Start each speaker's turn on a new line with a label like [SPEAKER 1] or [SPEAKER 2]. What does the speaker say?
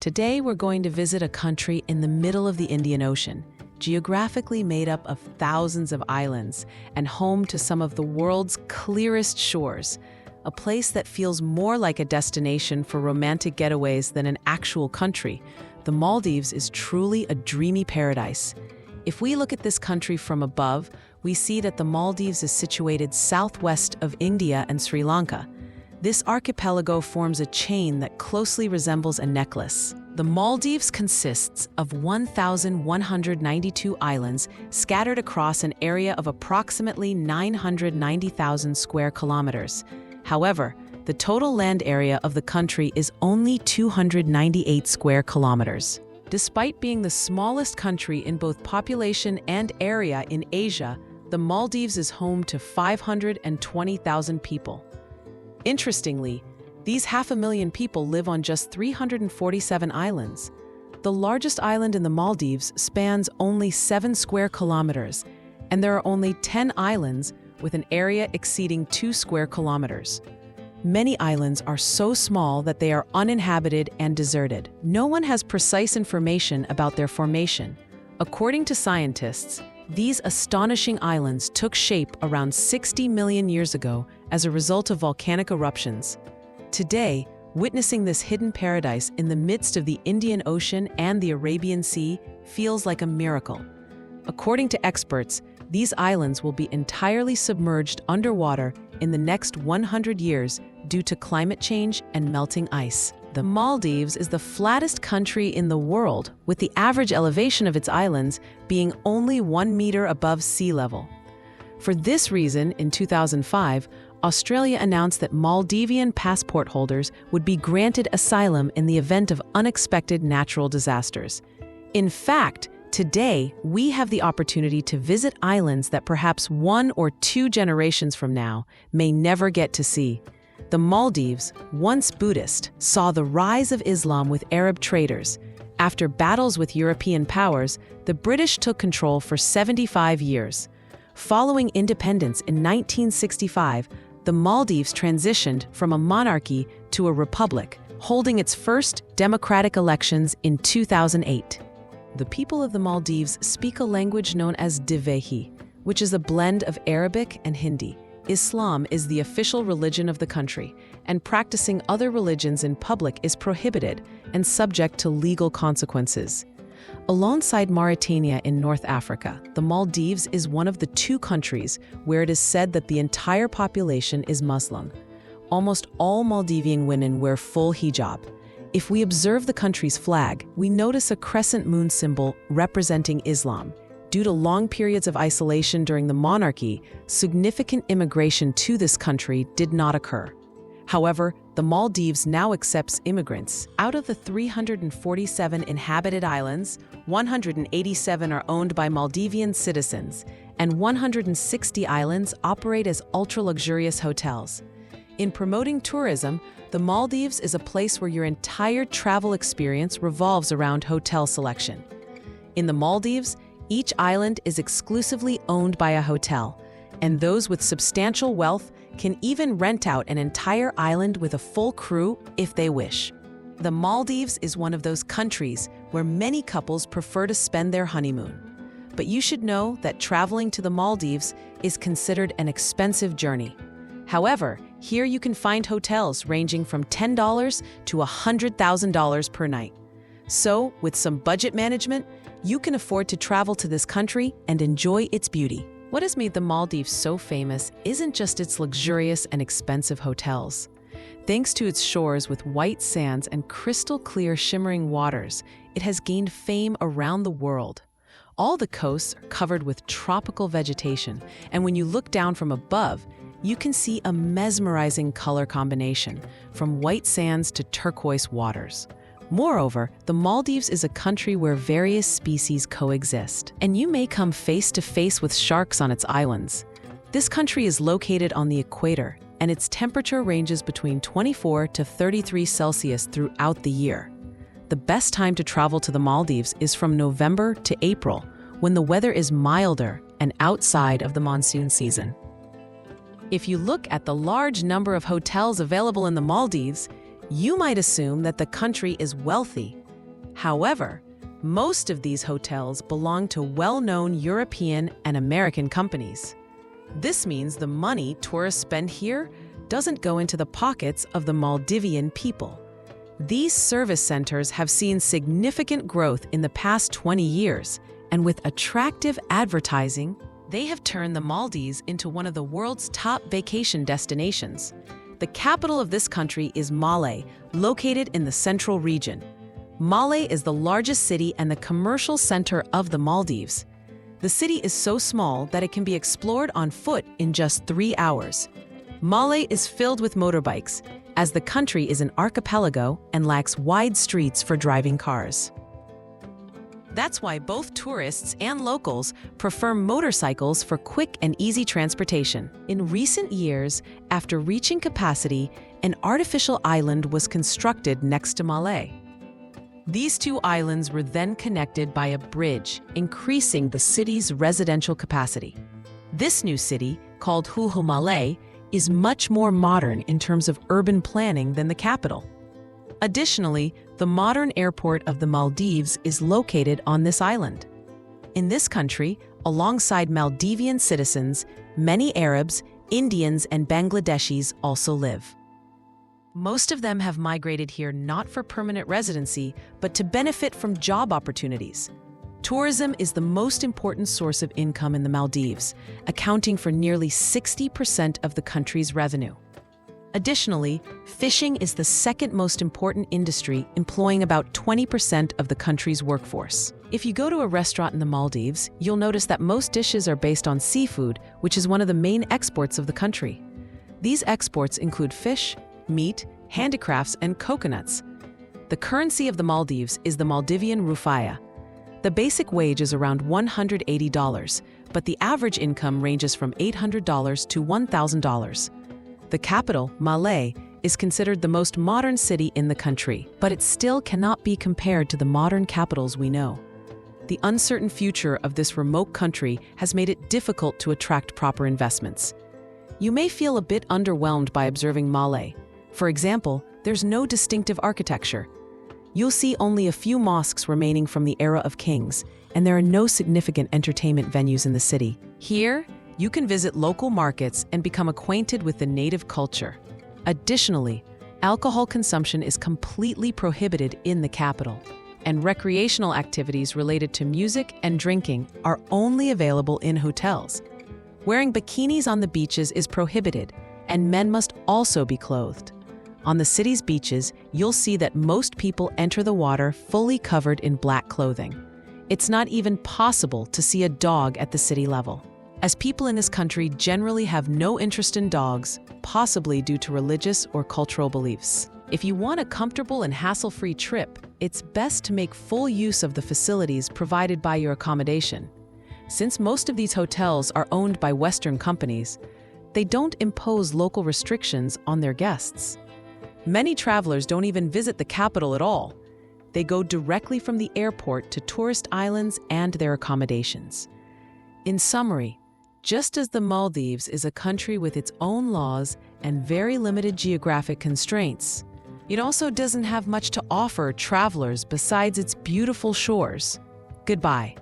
[SPEAKER 1] Today we're going to visit a country in the middle of the Indian Ocean, geographically made up of thousands of islands and home to some of the world's clearest shores, a place that feels more like a destination for romantic getaways than an actual country. The Maldives is truly a dreamy paradise. If we look at this country from above, we see that the Maldives is situated southwest of India and Sri Lanka. This archipelago forms a chain that closely resembles a necklace. The Maldives consists of 1,192 islands scattered across an area of approximately 990,000 square kilometers. However, the total land area of the country is only 298 square kilometers. Despite being the smallest country in both population and area in Asia, the Maldives is home to 520,000 people. Interestingly, these 500,000 people live on just 347 islands. The largest island in the Maldives spans only 7 square kilometers, and there are only 10 islands with an area exceeding 2 square kilometers. Many islands are so small that they are uninhabited and deserted. No one has precise information about their formation. According to scientists, these astonishing islands took shape around 60 million years ago as a result of volcanic eruptions. Today, witnessing this hidden paradise in the midst of the Indian Ocean and the Arabian Sea feels like a miracle. According to experts, these islands will be entirely submerged underwater in the next 100 years due to climate change and melting ice. The Maldives is the flattest country in the world, with the average elevation of its islands being only 1 meter above sea level. For this reason, in 2005, Australia announced that Maldivian passport holders would be granted asylum in the event of unexpected natural disasters. In fact, today, we have the opportunity to visit islands that perhaps 1 or 2 generations from now may never get to see. The Maldives, once Buddhist, saw the rise of Islam with Arab traders. After battles with European powers, the British took control for 75 years. Following independence in 1965, the Maldives transitioned from a monarchy to a republic, holding its first democratic elections in 2008. The people of the Maldives speak a language known as Divehi, which is a blend of Arabic and Hindi. Islam is the official religion of the country, and practicing other religions in public is prohibited and subject to legal consequences. Alongside Mauritania in North Africa, the Maldives is one of the 2 countries where it is said that the entire population is Muslim. Almost all Maldivian women wear full hijab. If we observe the country's flag, we notice a crescent moon symbol representing Islam. Due to long periods of isolation during the monarchy, significant immigration to this country did not occur. However, the Maldives now accepts immigrants. Out of the 347 inhabited islands, 187 are owned by Maldivian citizens, and 160 islands operate as ultra-luxurious hotels. In promoting tourism, the Maldives is a place where your entire travel experience revolves around hotel selection. In the Maldives, each island is exclusively owned by a hotel, and those with substantial wealth can even rent out an entire island with a full crew if they wish. The Maldives is one of those countries where many couples prefer to spend their honeymoon. But you should know that traveling to the Maldives is considered an expensive journey. However, here you can find hotels ranging from $10 to $100,000 per night. So, with some budget management, you can afford to travel to this country and enjoy its beauty. What has made the Maldives so famous isn't just its luxurious and expensive hotels. Thanks to its shores with white sands and crystal clear shimmering waters, it has gained fame around the world. All the coasts are covered with tropical vegetation, and when you look down from above, you can see a mesmerizing color combination, from white sands to turquoise waters. Moreover, the Maldives is a country where various species coexist, and you may come face to face with sharks on its islands. This country is located on the equator, and its temperature ranges between 24 to 33 Celsius throughout the year. The best time to travel to the Maldives is from November to April, when the weather is milder and outside of the monsoon season. If you look at the large number of hotels available in the Maldives, you might assume that the country is wealthy. However, most of these hotels belong to well-known European and American companies. This means the money tourists spend here doesn't go into the pockets of the Maldivian people. These service centers have seen significant growth in the past 20 years, and with attractive advertising, they have turned the Maldives into one of the world's top vacation destinations. The capital of this country is Malé, located in the central region. Malé is the largest city and the commercial center of the Maldives. The city is so small that it can be explored on foot in just 3 hours. Malé is filled with motorbikes, as the country is an archipelago and lacks wide streets for driving cars. That's why both tourists and locals prefer motorcycles for quick and easy transportation. In recent years, after reaching capacity, an artificial island was constructed next to Malé. These two islands were then connected by a bridge, increasing the city's residential capacity. This new city, called Malé, is much more modern in terms of urban planning than the capital. Additionally, the modern airport of the Maldives is located on this island. In this country, alongside Maldivian citizens, many Arabs, Indians, and Bangladeshis also live. Most of them have migrated here not for permanent residency, but to benefit from job opportunities. Tourism is the most important source of income in the Maldives, accounting for nearly 60% of the country's revenue. Additionally, fishing is the second most important industry, employing about 20% of the country's workforce. If you go to a restaurant in the Maldives, you'll notice that most dishes are based on seafood, which is one of the main exports of the country. These exports include fish, meat, handicrafts, and coconuts. The currency of the Maldives is the Maldivian rupiah. The basic wage is around $180, but the average income ranges from $800 to $1,000. The capital, Malé, is considered the most modern city in the country, but it still cannot be compared to the modern capitals we know. The uncertain future of this remote country has made it difficult to attract proper investments. You may feel a bit underwhelmed by observing Malé. For example, there's no distinctive architecture. You'll see only a few mosques remaining from the era of kings, and there are no significant entertainment venues in the city. Here, you can visit local markets and become acquainted with the native culture. Additionally, alcohol consumption is completely prohibited in the capital, and recreational activities related to music and drinking are only available in hotels. Wearing bikinis on the beaches is prohibited, and men must also be clothed. On the city's beaches, you'll see that most people enter the water fully covered in black clothing. It's not even possible to see a dog at the city level. As people in this country generally have no interest in dogs, possibly due to religious or cultural beliefs. If you want a comfortable and hassle-free trip, it's best to make full use of the facilities provided by your accommodation. Since most of these hotels are owned by Western companies, they don't impose local restrictions on their guests. Many travelers don't even visit the capital at all. They go directly from the airport to tourist islands and their accommodations. In summary, just as the Maldives is a country with its own laws and very limited geographic constraints, it also doesn't have much to offer travelers besides its beautiful shores. Goodbye.